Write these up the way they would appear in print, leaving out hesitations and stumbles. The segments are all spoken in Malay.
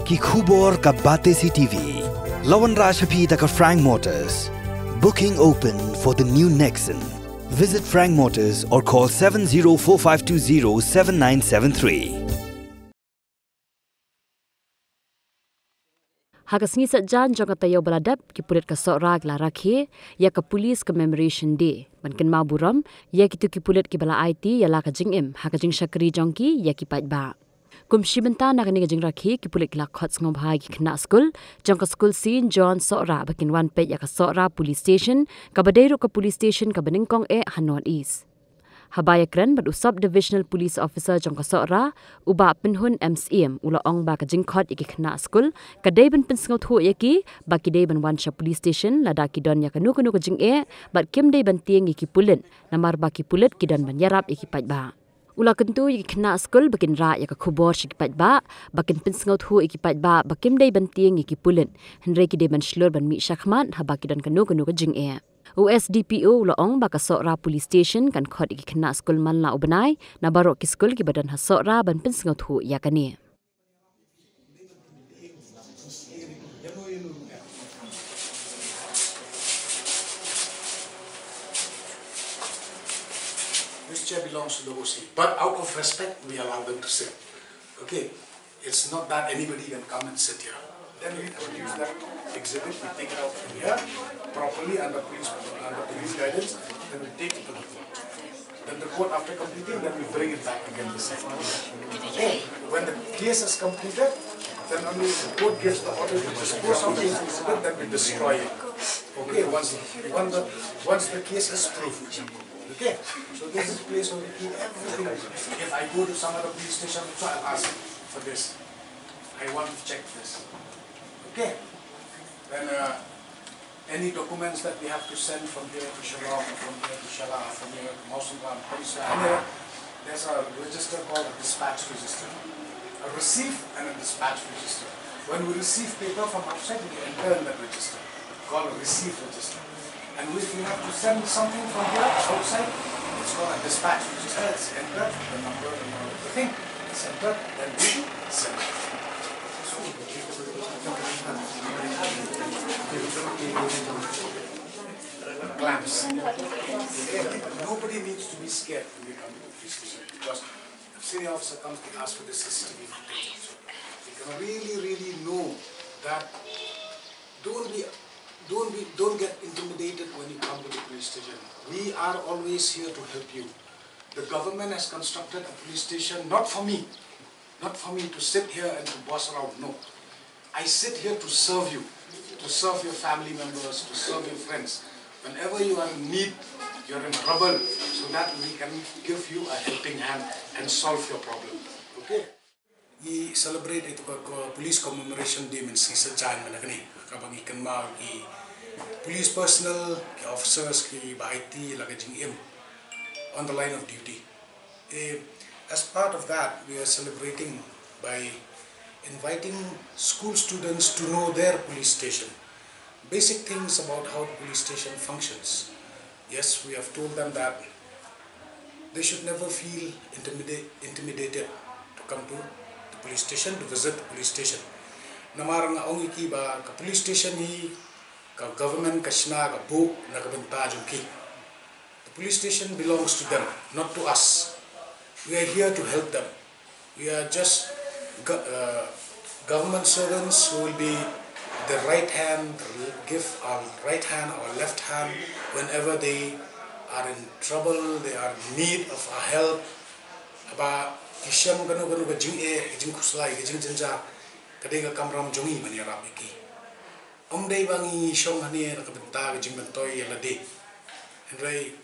ki khubor ka bate si TV. Lawan Rashapi da ka Frank Motors. Booking open for the new Nexon. Visit Frank Motors or call 7045207973. Hagasngi sajan jong katayo baladap ki Pulit ka Sohra la rakhe ya ka Police Commemoration Day banken ma buram ya kitu ki Pulit ki bala IT ya la ka jingim hakajing syakri jongki ya ki paitba kumshi benta na kani jing rakhe ki Pulit la Khot Sngewbha ki Khynnah Skul jong ka Skul Sin John Sohra bakin wan pet ya ka Sohra Police Station ka badero ka Police Station ka Beningkong Hanoi East. Habaya kren bad usab Divisional Police Officer jong ka Sohra uba penhun MCM ula ong ba ka jing Khot iki Khynnah Skul ka day ban pensngaw thu yaki ba ki day ban wan sha police station lada ki don ya kanu ka jing bad kim day ban tieng iki Pulit namar ba ki Pulit ki don ban yarap iki paj ba ula kentu iki Khynnah Skul bakin ra ya ka khubor shi paj ba bakin pensngaw thu iki paj ba bakim day ban tieng iki Pulit henre ki day ban shlur ban mi shakhmat ha ba ki don kanu ka jing USDPO laong baka Sohra Police Station kan Khot iki Khynnah Skul man la ubenai na barok ki skul ki badan ha Sohra ban pensngaw thu ya kani. This chair belongs to the OC, but out of respect we allow them to sit. Okay, it's not that anybody can come and sit here. Then we produce that exhibit, we take it out from here properly under police guidance, then we take it to the court. Then the court, after completing, then we bring it back again the same. Okay. When the case is completed, then only the court gives the order to dispose of the exhibit, then we destroy it. Okay, once the case is proved. Okay, so this is the place where we keep everything. If I go to some other police station, I'll ask for this. I want to check this. Okay, then any documents that we have to send from here to Shillong, from here to Shala, from here to Mausungan, there's a register called a dispatch register. A receive and a dispatch register. When we receive paper from outside, we enter in that register, called a receive register. And if we have to send something from here outside, it's called a dispatch register. It's entered, the number and everything. It's entered, then we send it. Clamps. Nobody needs to be scared when we come to the police station because if senior officer comes to ask for the CCTV footage, so you can really know that don't get intimidated when you come to the police station. We are always here to help you. The government has constructed a police station not for me to sit here and to boss around. No. I sit here to serve you, to serve your family members, to serve your friends. Whenever you are in need, you're in trouble, so that we can give you a helping hand and solve your problem. Okay? We celebrate ito Police Commemoration Day sa Jan managani. Kapag ikan ma ki police personnel, ki officers, ki IT, lagajing on the line of duty. As part of that, we are celebrating by inviting school students to know their police station. Basic things about how the police station functions. Yes, we have told them that they should never feel intimidated to come to the police station, to visit the police station. Namarang nga ong iki ba ka police station ni ka government kasna ka book na kabenta jungki. The police station belongs to them, not to us. We are here to help them. We are just government servants who will be the right hand, give our right hand or left hand whenever they are in trouble, they are in need of our help. Aba kisham ganu ga jing kuslai jing janja kadega kamram jongi mani rabiki. Omdei bangi shong hani na kabenta jing bentoy yalade. Henry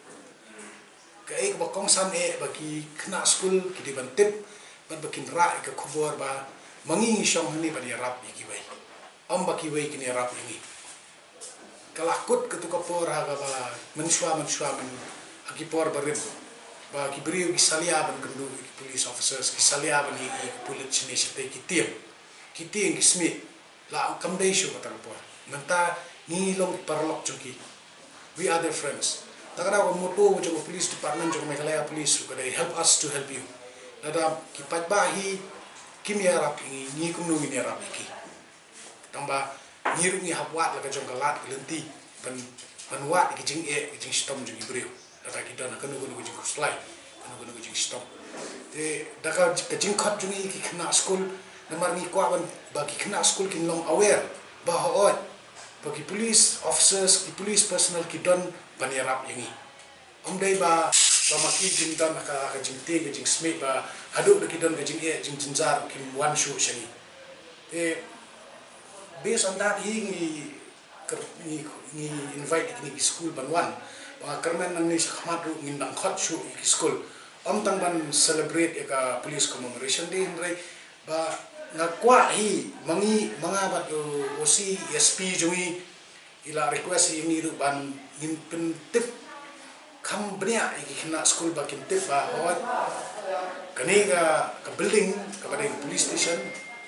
kay ba kong san baki Khynnah Skul kidi bantip ban bakin ra ka khubor ba mangi shong hani ba rap iki bai am baki bai kini rap ini kalakut ketuka por ha ba menshwa men akipor barim ba ki brio ki salia ban kendu police officers ki salia ban ki Pulit chini sete ki tiang ki smi la kam dei shu ka por menta ni long parlok chuki we are their friends. Takara ko moto jo police department jo Meghalaya police ko they help us to help you. Nada ki patbahi kimia rap ni kumnu ni rap iki tamba ngiru ni hapwat la ka jong kalat lenti ban wat ki jing stom jing ibreu ata kita na kanu kanu jing slai kanu jing stom te daka ka jing khat jing ki khna school namar ni kwa ban ba ki khna school kin long aware ba hoot bagi police officers ki police personnel ki don ban yarap yangi dai ba maki jing dan ka jing te ka jing sme ba hadu ki don ka jing jing jinjar ki one show shangi te based on that he invite ni school banwan ba kermen nang ni khmat ru ngin dang khot shu ki school tang ban celebrate ka police commemoration day nrai ba ngakwa hi mangi manga bat oc sp jungi ila request ni ru ban ngin pentip kham bnya ki khna school ba kin tip ba hot kani ka building ka badai police station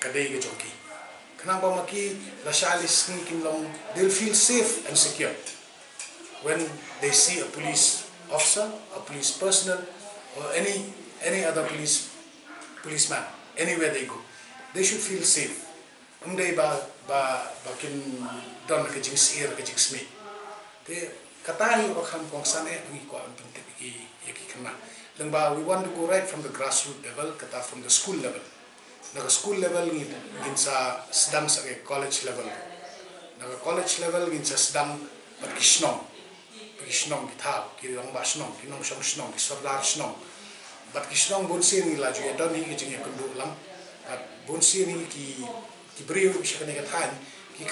kadai ke joki kenapa maki lasalis ni kinlong they'll feel safe and secure when they see a police officer, a police personnel, or any other policeman anywhere they go. They should feel safe. Umday ba kin don ka jing sir ka jing sme. Te katahi ba kham kong sane ngi ko an pinte ki Khynnah. Lang ba we want to go right from the grassroots level kata from the school level. Naga school level ngin sa sedang sa college level. Naga college level ngin sa sedang pat kisnong kitao ki long ba snong ki nong snong ki sordar snong bat kisnong bonsi ni la ju don hi ki jing kundu lam bat bonsi ni ki breu bi shakane ka than ki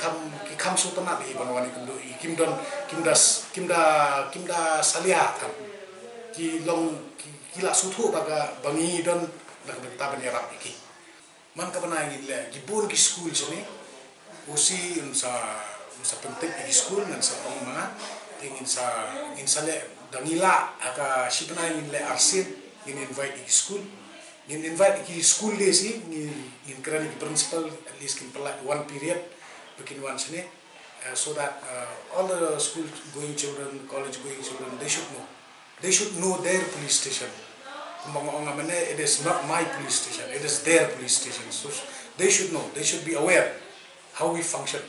kham so tana bi banwani kundu kimda salia tham ki long ki la su thu baga bangi don la ka ban yarap iki man ka bana ngi le ki bor ki school jene usi unsa penting ki school nan sa pamana ingin sa le dangila aka sipna ingin le arsit ingin invite ki school le si ingin kerana ki principal at least kin pelak one period bikin one sini so that all the school going children, college going children, they should know their police station. It is not my police station, it is their police station. So they should know, they should be aware how we function.